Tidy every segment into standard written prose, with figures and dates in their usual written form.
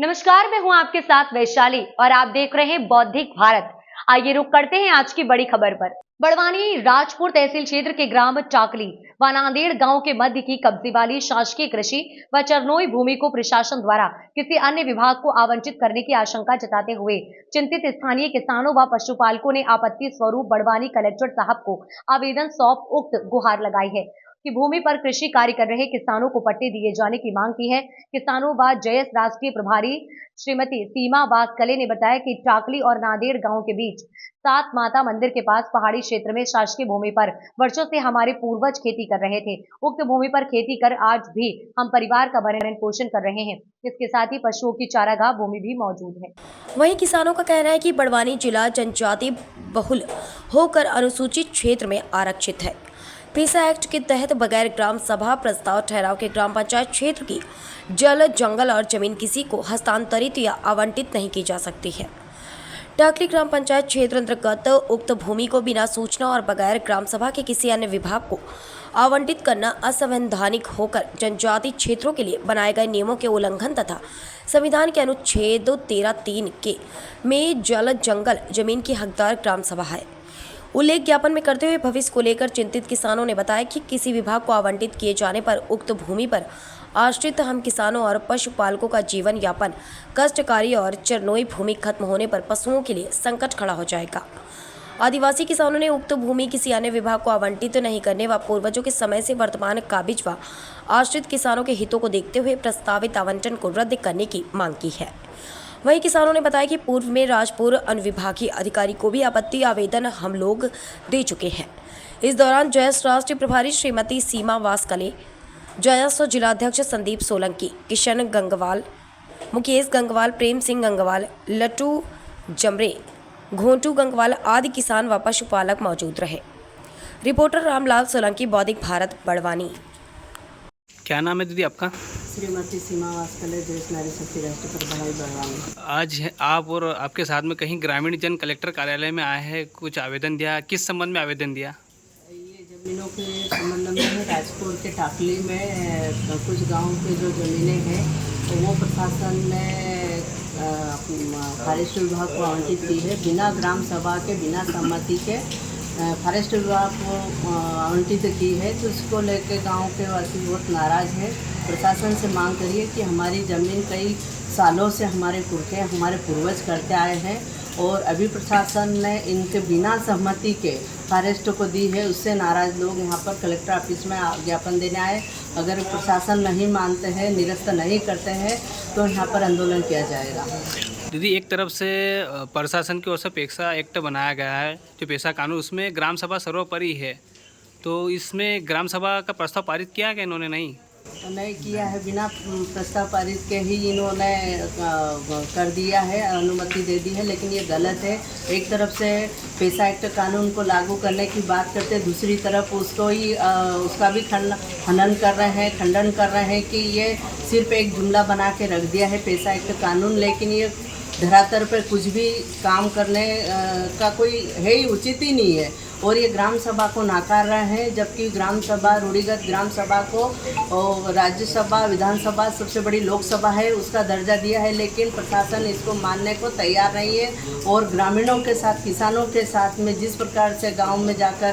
नमस्कार, मैं हूं आपके साथ वैशाली और आप देख रहे हैं बौद्धिक भारत। आइए रुक करते हैं आज की बड़ी खबर पर। बड़वानी राजपुर तहसील क्षेत्र के ग्राम टाकली व नांदेड़ गांव के मध्य की कब्जे वाली शासकीय कृषि व चरनोई भूमि को प्रशासन द्वारा किसी अन्य विभाग को आवंटित करने की आशंका जताते हुए चिंतित स्थानीय किसानों व पशुपालकों ने आपत्ति स्वरूप बड़वानी कलेक्टर साहब को आवेदन सौंप उक्त गुहार लगाई है कि भूमि पर कृषि कार्य कर रहे किसानों को पट्टे दिए जाने की मांग की है। किसानों व जयस राष्ट्रीय प्रभारी श्रीमती सीमा वास्कले ने बताया कि टाकली और नांदेड़ गांव के बीच सात माता मंदिर के पास पहाड़ी क्षेत्र में शासकीय भूमि पर वर्षों से हमारे पूर्वज खेती कर रहे थे। उक्त भूमि पर खेती कर आज भी हम परिवार का भरण पोषण कर रहे हैं। इसके साथ ही पशुओं की चारागाह भूमि भी मौजूद है। वहीं किसानों का कहना है कि बड़वानी जिला जनजाति बहुल होकर अनुसूचित क्षेत्र में आरक्षित है। पेसा एक्ट के तहत बगैर ग्राम सभा प्रस्ताव ठहराव के ग्राम पंचायत क्षेत्र की जल जंगल और जमीन किसी को हस्तांतरित या आवंटित नहीं की जा सकती है। टाकली ग्राम पंचायत क्षेत्र अंतर्गत उक्त भूमि को बिना सूचना और बगैर ग्राम सभा के किसी अन्य विभाग को आवंटित करना असंवैधानिक होकर जनजाति क्षेत्रों के लिए बनाए गए नियमों के उल्लंघन तथा संविधान के अनुच्छेद 13(3) के में जल जंगल जमीन की हकदार ग्राम सभा है। उल्लेख ज्ञापन में करते हुए भविष्य को लेकर चिंतित किसानों ने बताया कि किसी विभाग को आवंटित किए जाने पर उक्त भूमि पर आश्रित हम किसानों और पशुपालकों का जीवन यापन कष्टकारी और चरनोई भूमि खत्म होने पर पशुओं के लिए संकट खड़ा हो जाएगा। आदिवासी किसानों ने उक्त भूमि किसी अन्य विभाग को आवंटित नहीं करने व पूर्वजों के समय से वर्तमान काबिज व आश्रित किसानों के हितों को देखते हुए प्रस्तावित आवंटन को रद्द करने की मांग की है। वहीं किसानों ने बताया कि पूर्व में राजपुर अनुविभागीय अधिकारी को भी आपत्ति आवेदन हम लोग दे चुके हैं। इस दौरान जयस राष्ट्रीय प्रभारी श्रीमती सीमा वास्कले, जयस जिलाध्यक्ष संदीप सोलंकी, किशन गंगवाल, मुकेश गंगवाल, प्रेम सिंह गंगवाल, लट्टू जमरे, घोंटू गंगवाल आदि किसान व पशुपालक मौजूद रहे। रिपोर्टर रामलाल सोलंकी, बौद्धिक भारत, बड़वानी। क्या नाम है दीदी आपका? श्रीमती सीमा वास्कले, जयस नारी शक्ति राष्ट्रीय प्रभारी बड़वानी। आज आप और आपके साथ में कहीं ग्रामीण जन कलेक्टर कार्यालय में आए हैं, कुछ आवेदन दिया, किस संबंध में आवेदन दिया? ये ज़मीनों के संबंध में है। राजपुर के टाकली में कुछ गांव के जो ज़मीनें हैं तो वो प्रशासन ने फॉरेस्ट विभाग को आवंटित की है बिना ग्राम सभा के, बिना सहमति के फॉरेस्ट विभाग को आवंटित की है। तो इसको लेकर गांव के वासी बहुत नाराज़ हैं। प्रशासन से मांग करिए कि हमारी ज़मीन कई सालों से हमारे पुरखे, हमारे पूर्वज करते आए हैं और अभी प्रशासन ने इनके बिना सहमति के फॉरेस्ट को दी है। उससे नाराज़ लोग यहाँ पर कलेक्टर ऑफिस में ज्ञापन देने आए। अगर प्रशासन नहीं मानते हैं, निरस्त नहीं करते हैं तो यहाँ पर आंदोलन किया जाएगा। दीदी, एक तरफ से प्रशासन की ओर से पेसा एक्ट बनाया गया है, जो पेसा कानून, उसमें ग्राम सभा सर्वोपरि है, तो इसमें ग्राम सभा का प्रस्ताव पारित किया है कि इन्होंने नहीं किया है। बिना प्रस्ताव पारित के ही इन्होंने कर दिया है, अनुमति दे दी है, लेकिन ये गलत है। एक तरफ से पेसा एक्ट कानून को लागू करने की बात करते, दूसरी तरफ उसको ही उसका भी खंडन कर रहे हैं कि ये सिर्फ एक जुमला बना के रख दिया है पेसा एक्ट कानून, लेकिन ये धरातल पर कुछ भी काम करने का कोई है ही उचित ही नहीं है। और ये ग्राम सभा को नाकार रहे हैं, जबकि ग्राम सभा, रूढ़िगत ग्राम सभा को राज्यसभा, विधानसभा सबसे बड़ी लोकसभा है, उसका दर्जा दिया है, लेकिन प्रशासन इसको मानने को तैयार नहीं है। और ग्रामीणों के साथ, किसानों के साथ में जिस प्रकार से गांव में जाकर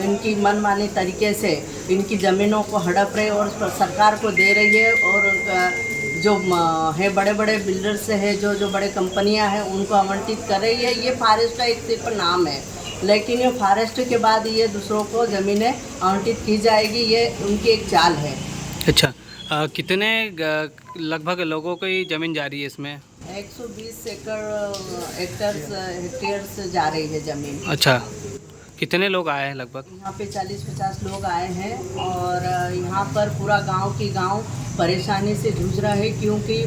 इनकी मनमानी तरीके से इनकी ज़मीनों को हड़प रहे और सरकार को दे रही है, और जो है बड़े बड़े बिल्डर्स है, जो बड़े कंपनियां हैं, उनको आवंटित कर रही है। ये फॉरेस्ट का एक सिर्फ नाम है, लेकिन ये फॉरेस्ट के बाद ये दूसरों को ज़मीनें आवंटित की जाएगी, ये उनकी एक चाल है। अच्छा, कितने लगभग लोगों की ज़मीन जा रही है इसमें? 120 हेक्टेयर्स जा रही है ज़मीन। अच्छा, कितने लोग आए हैं लगभग? यहाँ पे 40-50 लोग आए हैं और यहाँ पर पूरा गांव परेशानी से जूझ रहा है, क्योंकि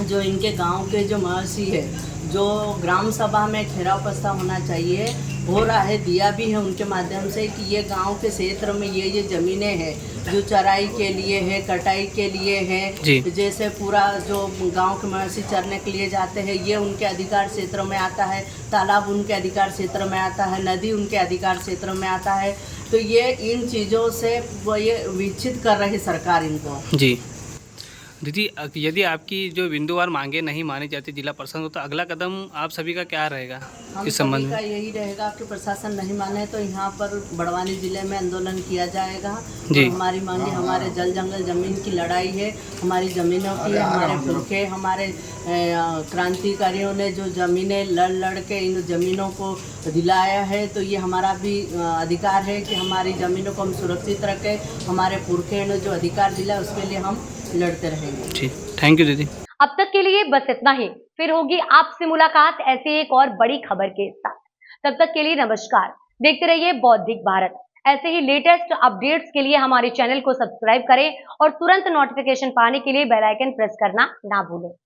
जो इनके गांव के जो महर्षि है, जो ग्राम सभा में ठहराव प्रस्ताव होना चाहिए, हो रहा है, दिया भी है उनके माध्यम से कि ये गांव के क्षेत्र में ये ज़मीनें हैं जो चराई के लिए है, कटाई के लिए है। जैसे पूरा जो गांव के मवेशी चरने के लिए जाते हैं, ये उनके अधिकार क्षेत्र में आता है। तालाब उनके अधिकार क्षेत्र में आता है, नदी उनके अधिकार क्षेत्र में आता है। तो ये इन चीज़ों से वो ये विकसित कर रही सरकार इनको। जी, दीदी यदि आपकी जो बिंदुवार मांगे नहीं मानी जाती जिला प्रशासन को, तो अगला कदम आप सभी का क्या रहेगा हम इस संबंध सभी का में? यही रहेगा कि प्रशासन नहीं माने तो यहाँ पर बड़वानी जिले में आंदोलन किया जाएगा। जी। तो हमारी मांगे, हमारे जल जंगल जमीन की लड़ाई है, हमारी ज़मीनों की, हमारे पुरखे, हमारे क्रांतिकारियों ने जो ज़मीनें लड़ के इन ज़मीनों को दिलाया है, तो ये हमारा भी अधिकार है कि हमारी ज़मीनों को हम सुरक्षित रखें। हमारे पुरखे ने जो अधिकार दिला उसके लिए हम लड़ते रहेंगे। जी, थैंक यू दीदी। अब तक के लिए बस इतना ही, फिर होगी आपसे मुलाकात ऐसे एक और बड़ी खबर के साथ। तब तक के लिए नमस्कार। देखते रहिए बौद्धिक भारत। ऐसे ही लेटेस्ट अपडेट्स के लिए हमारे चैनल को सब्सक्राइब करें और तुरंत नोटिफिकेशन पाने के लिए बेल आइकन प्रेस करना ना भूलें।